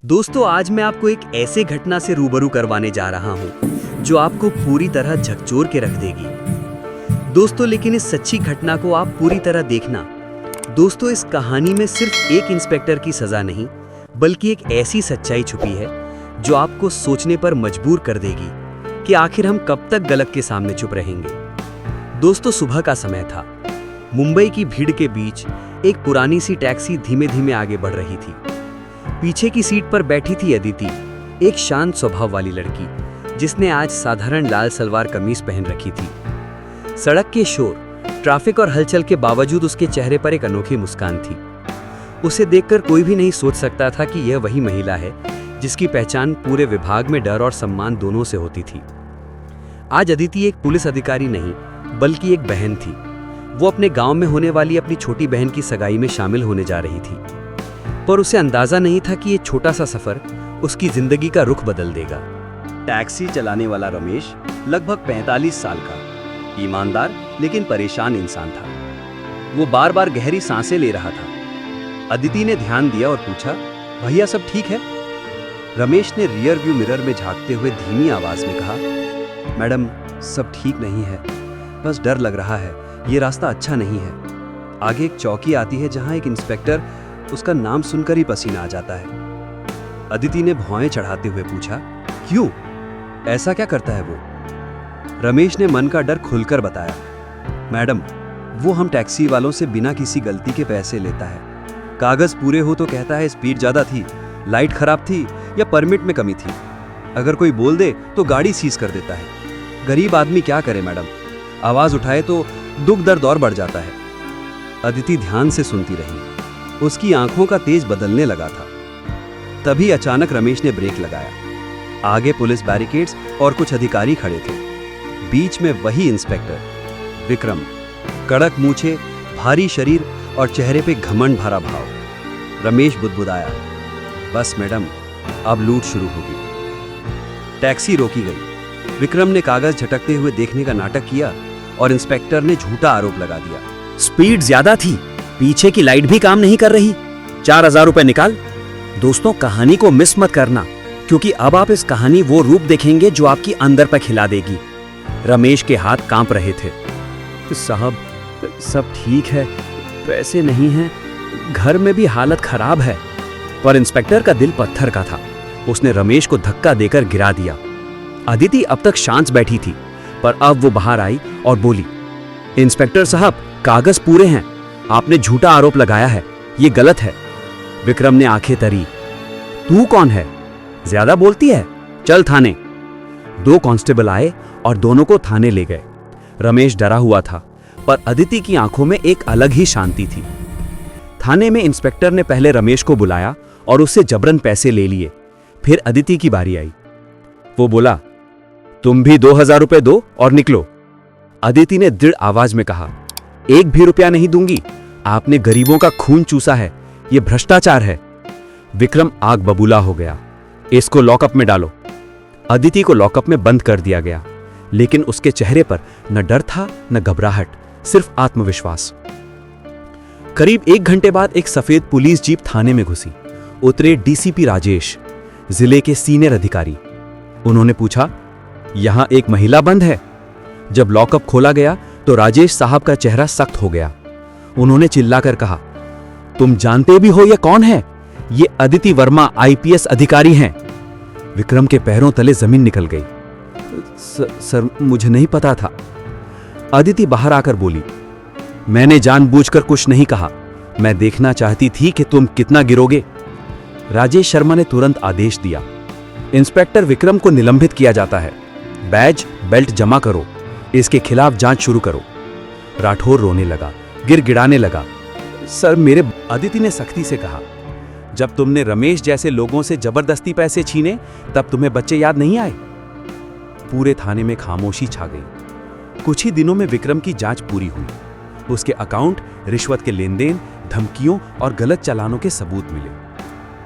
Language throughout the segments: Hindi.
दोस्तों, आज मैं आपको एक ऐसे घटना से रूबरू करवाने जा रहा हूं जो आपको पूरी तरह झकझोर के रख देगी। दोस्तों, लेकिन इस सच्ची घटना को आप पूरी तरह देखना। दोस्तों, इस कहानी में सिर्फ एक इंस्पेक्टर की सजा नहीं, बल्कि एक ऐसी सच्चाई छुपी है जो आपको सोचने पर मजबूर कर देगी कि आखिर हम कब तक गलत के सामने चुप रहेंगे। दोस्तों, सुबह का समय था। मुंबई की भीड़ के बीच एक पुरानी सी टैक्सी धीमे धीमे आगे बढ़ रही थी। पीछे की सीट पर बैठी थी अदिति, एक शांत स्वभाव वाली लड़की जिसने आज साधारण लाल सलवार कमीज पहन रखी थी। सड़क के शोर, ट्रैफिक और हलचल के बावजूद उसके चेहरे पर एक अनोखी मुस्कान थी। उसे देखकर कोई भी नहीं सोच सकता था कि यह वही महिला है जिसकी पहचान पूरे विभाग में डर और सम्मान दोनों से होती थी। आज अदिति एक पुलिस अधिकारी नहीं, बल्कि एक बहन थी। वो अपने गांव में होने वाली अपनी छोटी बहन की सगाई में शामिल होने जा रही थी, पर उसे अंदाजा नहीं था कि ये छोटा सा सफर उसकी जिंदगी का रुख बदल देगा। टैक्सी चलाने वाला रमेश लगभग 45 साल का, ईमानदार लेकिन परेशान इंसान था। वो बार बार गहरी सांसें ले रहा था। अदिति ने ध्यान दिया और पूछा, भैया सब ठीक है? रमेश ने रियर व्यू मिरर में झांकते हुए धीमी आवाज में कहा, मैडम सब ठीक नहीं है, बस डर लग रहा है, ये रास्ता अच्छा नहीं है। आगे एक चौकी आती है जहां एक इंस्पेक्टर, उसका नाम सुनकर ही पसीना आ जाता है। अदिति ने भौएं चढ़ाते हुए पूछा, क्यों, ऐसा क्या करता है वो? रमेश ने मन का डर खुलकर बताया, मैडम वो हम टैक्सी वालों से बिना किसी गलती के पैसे लेता है। कागज पूरे हो तो कहता है स्पीड ज्यादा थी, लाइट खराब थी या परमिट में कमी थी। अगर कोई बोल दे तो गाड़ी सीज कर देता है। गरीब आदमी क्या करे मैडम, आवाज उठाए तो दुख दर्द और बढ़ जाता है। अदिति ध्यान से सुनती रही। उसकी आंखों का तेज बदलने लगा था। तभी अचानक रमेश ने ब्रेक लगाया। आगे पुलिस बैरिकेड्स और कुछ अधिकारी खड़े थे। बीच में वही इंस्पेक्टर विक्रम, कड़क मूछें, भारी शरीर और चेहरे पे घमंड भरा भाव। रमेश बुदबुदाया, बस मैडम अब लूट शुरू होगी। टैक्सी रोकी गई। विक्रम ने कागज झटकते हुए देखने का नाटक किया और इंस्पेक्टर ने झूठा आरोप लगा दिया, स्पीड ज्यादा थी, पीछे की लाइट भी काम नहीं कर रही, 4000 रुपए निकाल। दोस्तों, कहानी को मिस मत करना, क्योंकि अब आप इस कहानी वो रूप देखेंगे जो आपकी अंदर पर खिला देगी। रमेश के हाथ कांप रहे थे। साहब सब ठीक है, पैसे नहीं हैं, घर में भी हालत खराब है। पर इंस्पेक्टर का दिल पत्थर का था। उसने रमेश को धक्का देकर गिरा दिया। अदिति अब तक शांत बैठी थी, पर अब वो बाहर आई और बोली, इंस्पेक्टर साहब कागज पूरे हैं, आपने झूठा आरोप लगाया है, ये गलत है। विक्रम ने आंखें तरी, तू कौन है, ज्यादा बोलती है, चल थाने। 2 कांस्टेबल आए और दोनों को थाने ले गए। रमेश डरा हुआ था, पर अदिति की आंखों में एक अलग ही शांति थी। थाने में इंस्पेक्टर ने पहले रमेश को बुलाया और उससे जबरन पैसे ले लिए। फिर अदिति की बारी आई। वो बोला, तुम भी 2000 रुपए दो और निकलो। अदिति ने दृढ़ आवाज में कहा, एक भी रुपया नहीं दूंगी, आपने गरीबों का खून चूसा है, यह भ्रष्टाचार है। विक्रम आग बबूला हो गया, इसको लॉकअप में डालो। अदिति को लॉकअप में बंद कर दिया गया, लेकिन उसके चेहरे पर न डर था न घबराहट, सिर्फ आत्मविश्वास। करीब 1 घंटे बाद एक सफेद पुलिस जीप थाने में घुसी। उतरे डीसीपी राजेश, जिले के सीनियर अधिकारी। उन्होंने पूछा, यहां एक महिला बंद है? जब लॉकअप खोला गया तो राजेश साहब का चेहरा सख्त हो गया। उन्होंने चिल्लाकर कहा, तुम जानते भी हो यह कौन है? ये अदिति वर्मा आईपीएस अधिकारी हैं। विक्रम के पैरों तले जमीन निकल गई। सर मुझे नहीं पता था। अदिति बाहर आकर बोली, मैंने जानबूझकर कुछ नहीं कहा, मैं देखना चाहती थी कि तुम कितना गिरोगे। राजेश शर्मा ने तुरंत आदेश दिया, इंस्पेक्टर विक्रम को निलंबित किया जाता है, बैज बेल्ट जमा करो, इसके खिलाफ जांच शुरू करो। राठौर रोने लगा, गिड़गिड़ाने लगा, सर मेरे। अदिति ने सख्ती से कहा, जब तुमने रमेश जैसे लोगों से जबरदस्ती पैसे छीने तब तुम्हें बच्चे याद नहीं आए? पूरे थाने में खामोशी छा गई। कुछ ही दिनों में विक्रम की जांच पूरी हुई। उसके अकाउंट, रिश्वत के लेन देन, धमकियों और गलत चालानों के सबूत मिले।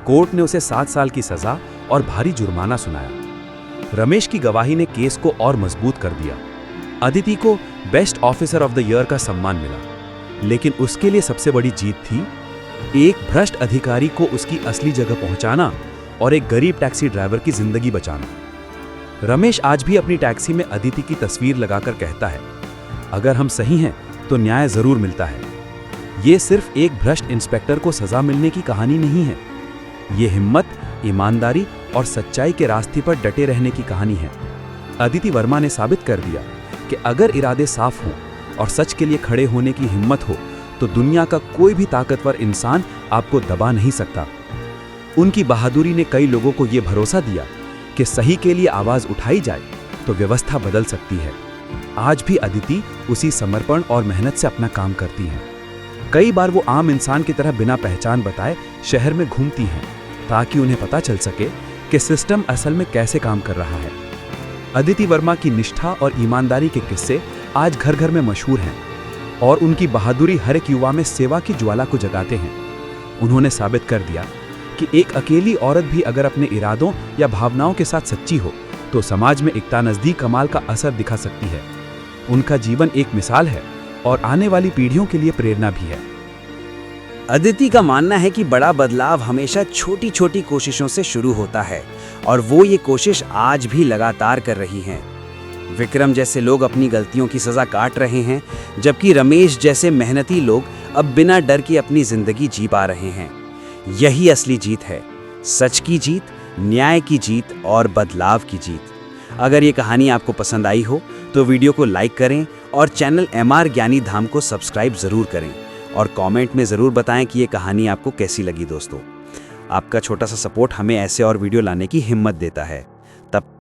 कोर्ट ने उसे 7 साल की सजा और भारी जुर्माना सुनाया। रमेश की गवाही ने केस को और मजबूत कर दिया। अदिति को best officer of the year का सम्मान मिला, लेकिन उसके लिए सबसे बड़ी जीत थी एक भ्रष्ट अधिकारी को उसकी असली जगह पहुंचाना और एक गरीब टैक्सी ड्राइवर की जिंदगी बचाना। रमेश आज भी अपनी टैक्सी में अदिति की तस्वीर लगाकर कहता है, अगर हम सही हैं तो न्याय जरूर मिलता है। ये सिर्फ एक भ्रष्ट इंस्पेक्टर को सजा मिलने की कहानी नहीं है, ये हिम्मत, ईमानदारी और सच्चाई के रास्ते पर डटे रहने की कहानी है। अदिति वर्मा ने साबित कर दिया कि अगर इरादे साफ हों और सच के लिए खड़े होने की हिम्मत हो तो दुनिया का कोई भी ताकतवर इंसान आपको दबा नहीं सकता। उनकी बहादुरी ने कई लोगों को यह भरोसा दिया कि सही के लिए आवाज उठाई जाए तो व्यवस्था बदल सकती है। आज भी अदिति उसी समर्पण और मेहनत से अपना काम करती हैं। कई बार वो आम इंसान की तरह बिना पहचान बताए शहर में घूमती हैं ताकि उन्हें पता चल सके कि सिस्टम असल में कैसे काम कर रहा है। अदिति वर्मा की निष्ठा और ईमानदारी के किस्से आज घर घर में मशहूर हैं और उनकी बहादुरी हर एक युवा में सेवा की ज्वाला को जगाते हैं। उन्होंने साबित कर दिया कि एक अकेली औरत भी अगर अपने इरादों या भावनाओं के साथ सच्ची हो तो समाज में एकता नजदीक कमाल का असर दिखा सकती है। उनका जीवन एक मिसाल है और आने वाली पीढ़ियों के लिए प्रेरणा भी है। अदिति का मानना है कि बड़ा बदलाव हमेशा छोटी छोटी कोशिशों से शुरू होता है और वो ये कोशिश आज भी लगातार कर रही हैं। विक्रम जैसे लोग अपनी गलतियों की सजा काट रहे हैं, जबकि रमेश जैसे मेहनती लोग अब बिना डर के अपनी जिंदगी जी पा रहे हैं। यही असली जीत है, सच की जीत, न्याय की जीत और बदलाव की जीत। अगर ये कहानी आपको पसंद आई हो तो वीडियो को लाइक करें और चैनल MR ज्ञानी धाम को सब्सक्राइब जरूर करें और कमेंट में ज़रूर बताएं कि ये कहानी आपको कैसी लगी। दोस्तों, आपका छोटा सा सपोर्ट हमें ऐसे और वीडियो लाने की हिम्मत देता है। तब